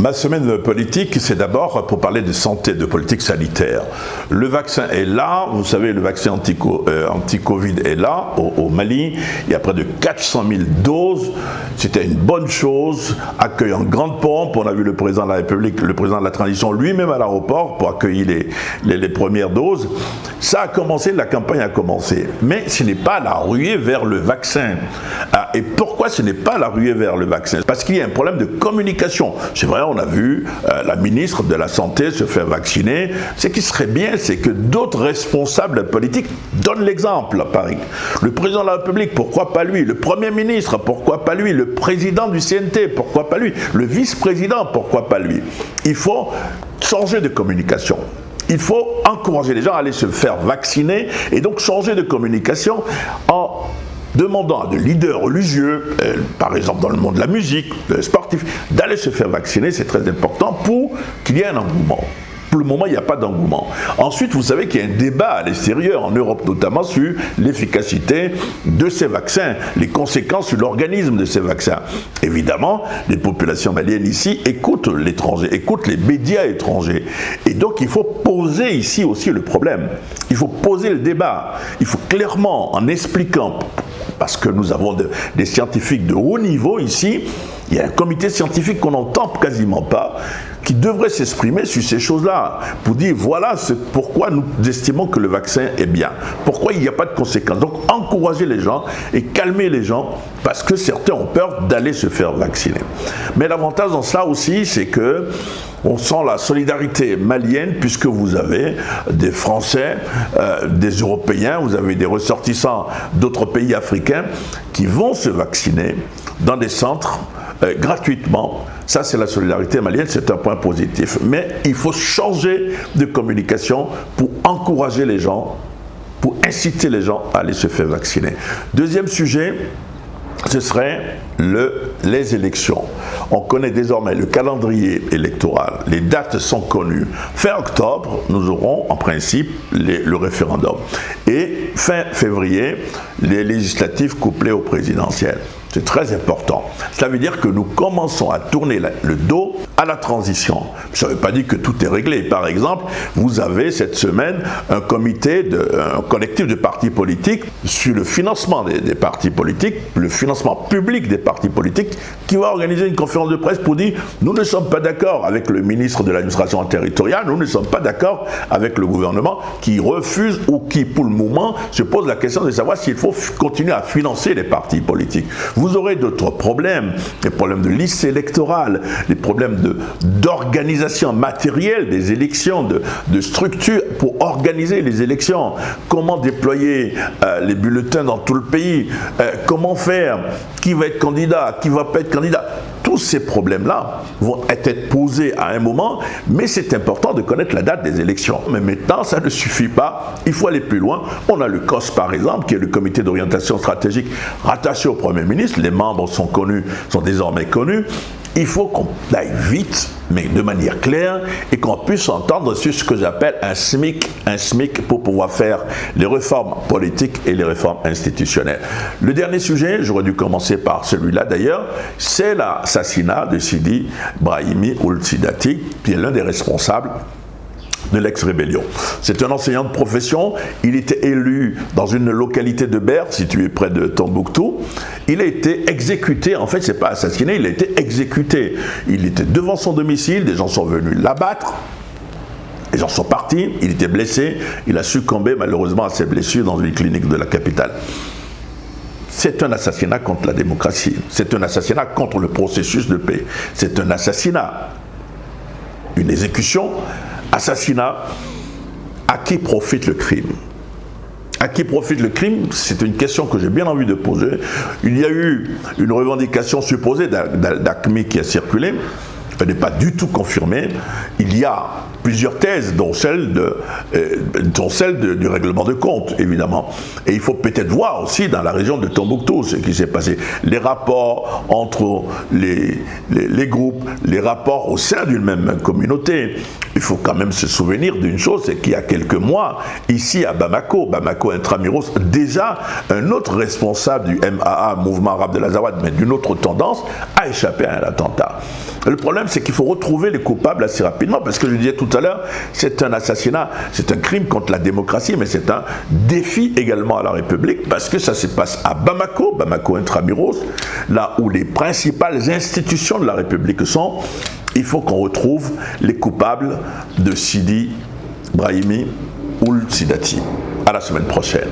Ma semaine politique, c'est d'abord pour parler de santé, de politique sanitaire. Le vaccin est là, vous savez, le vaccin anti-Covid est là, au Mali. Il y a près de 400 000 doses. C'était une bonne chose, accueilli en grande pompe. On a vu le président de la République, le président de la transition lui-même à l'aéroport pour accueillir les premières doses. Ça a commencé, la campagne a commencé. Mais ce n'est pas la ruée vers le vaccin. Et pourquoi ce n'est pas la ruée vers le vaccin? Parce qu'il y a un problème de communication. C'est vrai, on a vu la ministre de la Santé se faire vacciner. Ce qui serait bien, c'est que d'autres responsables politiques donnent l'exemple à Paris. Le président de la République, pourquoi pas lui? Le Premier ministre, pourquoi pas lui? Le président du CNT, pourquoi pas lui? Le vice-président, pourquoi pas lui? Il faut changer de communication. Il faut encourager les gens à aller se faire vacciner et donc changer de communication en demandant à des leaders religieux, par exemple dans le monde de la musique, sportif, d'aller se faire vacciner. C'est très important pour qu'il y ait un engouement. Pour le moment, il n'y a pas d'engouement. Ensuite, vous savez qu'il y a un débat à l'extérieur, en Europe notamment, sur l'efficacité de ces vaccins, les conséquences sur l'organisme de ces vaccins. Évidemment, les populations maliennes ici écoutent l'étranger, écoutent les médias étrangers. Et donc, il faut poser ici aussi le problème. Il faut poser le débat. Il faut clairement, en expliquant, parce que nous avons des scientifiques de haut niveau ici, il y a un comité scientifique qu'on n'entend quasiment pas, qui devrait s'exprimer sur ces choses-là, pour dire voilà pourquoi nous estimons que le vaccin est bien, pourquoi il n'y a pas de conséquences. Donc encourager les gens et calmer les gens, parce que certains ont peur d'aller se faire vacciner. Mais l'avantage dans cela aussi, c'est que on sent la solidarité malienne, puisque vous avez des Français, des Européens, vous avez des ressortissants d'autres pays africains qui vont se vacciner dans des centres gratuitement. Ça, c'est la solidarité malienne, c'est un point positif. Mais il faut changer de communication pour encourager les gens, pour inciter les gens à aller se faire vacciner. Deuxième sujet, ce serait les élections. On connaît désormais le calendrier électoral, les dates sont connues. Fin octobre, nous aurons en principe le référendum. Et fin février, les législatives couplées aux présidentielles. C'est très important. Cela veut dire que nous commençons à tourner le dos à la transition. Ça ne veut pas dire que tout est réglé. Par exemple, vous avez cette semaine un collectif de partis politiques sur le financement des partis politiques, le financement public des partis politiques, qui va organiser une conférence de presse pour dire « Nous ne sommes pas d'accord avec le ministre de l'administration territoriale, nous ne sommes pas d'accord avec le gouvernement qui refuse ou qui, pour le moment, se pose la question de savoir s'il faut continuer à financer les partis politiques. » Vous aurez d'autres problèmes, les problèmes de liste électorale, les problèmes d'organisation matérielle des élections, de structure pour organiser les élections, comment déployer les bulletins dans tout le pays, comment faire, qui va être candidat, qui ne va pas être candidat. Tous ces problèmes-là vont être posés à un moment, mais c'est important de connaître la date des élections. Mais maintenant, ça ne suffit pas, il faut aller plus loin. On a le COS, par exemple, qui est le comité d'orientation stratégique rattaché au Premier ministre. Les membres sont connus, sont désormais connus. Il faut qu'on aille vite, mais de manière claire, et qu'on puisse s'entendre sur ce que j'appelle un SMIC pour pouvoir faire les réformes politiques et les réformes institutionnelles. Le dernier sujet, j'aurais dû commencer par celui-là d'ailleurs, c'est l'assassinat de Sidi Brahimi Ould Sidati, qui est l'un des responsables de l'ex-rébellion. C'est un enseignant de profession, il était élu dans une localité de Berre, située près de Tombouctou. Il a été exécuté, en fait c'est pas assassiné, il a été exécuté. Il était devant son domicile, des gens sont venus l'abattre, les gens sont partis, il était blessé, il a succombé malheureusement à ses blessures dans une clinique de la capitale. C'est un assassinat contre la démocratie, c'est un assassinat contre le processus de paix, c'est un assassinat, une exécution. Assassinat, à qui profite le crime? À qui profite le crime? C'est une question que j'ai bien envie de poser. Il y a eu une revendication supposée d'AQMI qui a circulé. Elle n'est pas du tout confirmée. Il y a plusieurs thèses, dont celle du règlement de compte, évidemment. Et il faut peut-être voir aussi dans la région de Tombouctou ce qui s'est passé. Les rapports entre les groupes, les rapports au sein d'une même communauté. il faut quand même se souvenir d'une chose, c'est qu'il y a quelques mois, ici à Bamako intramuros, déjà un autre responsable du MAA, Mouvement Arabe de l'Azawad, mais d'une autre tendance, a échappé à un attentat. Le problème, c'est qu'il faut retrouver les coupables assez rapidement, parce que je disais tout à l'heure, c'est un assassinat, c'est un crime contre la démocratie, mais c'est un défi également à la République, parce que ça se passe à Bamako intramuros, là où les principales institutions de la République sont. Il faut qu'on retrouve les coupables de Sidi Brahimi Ould Sidati. À la semaine prochaine.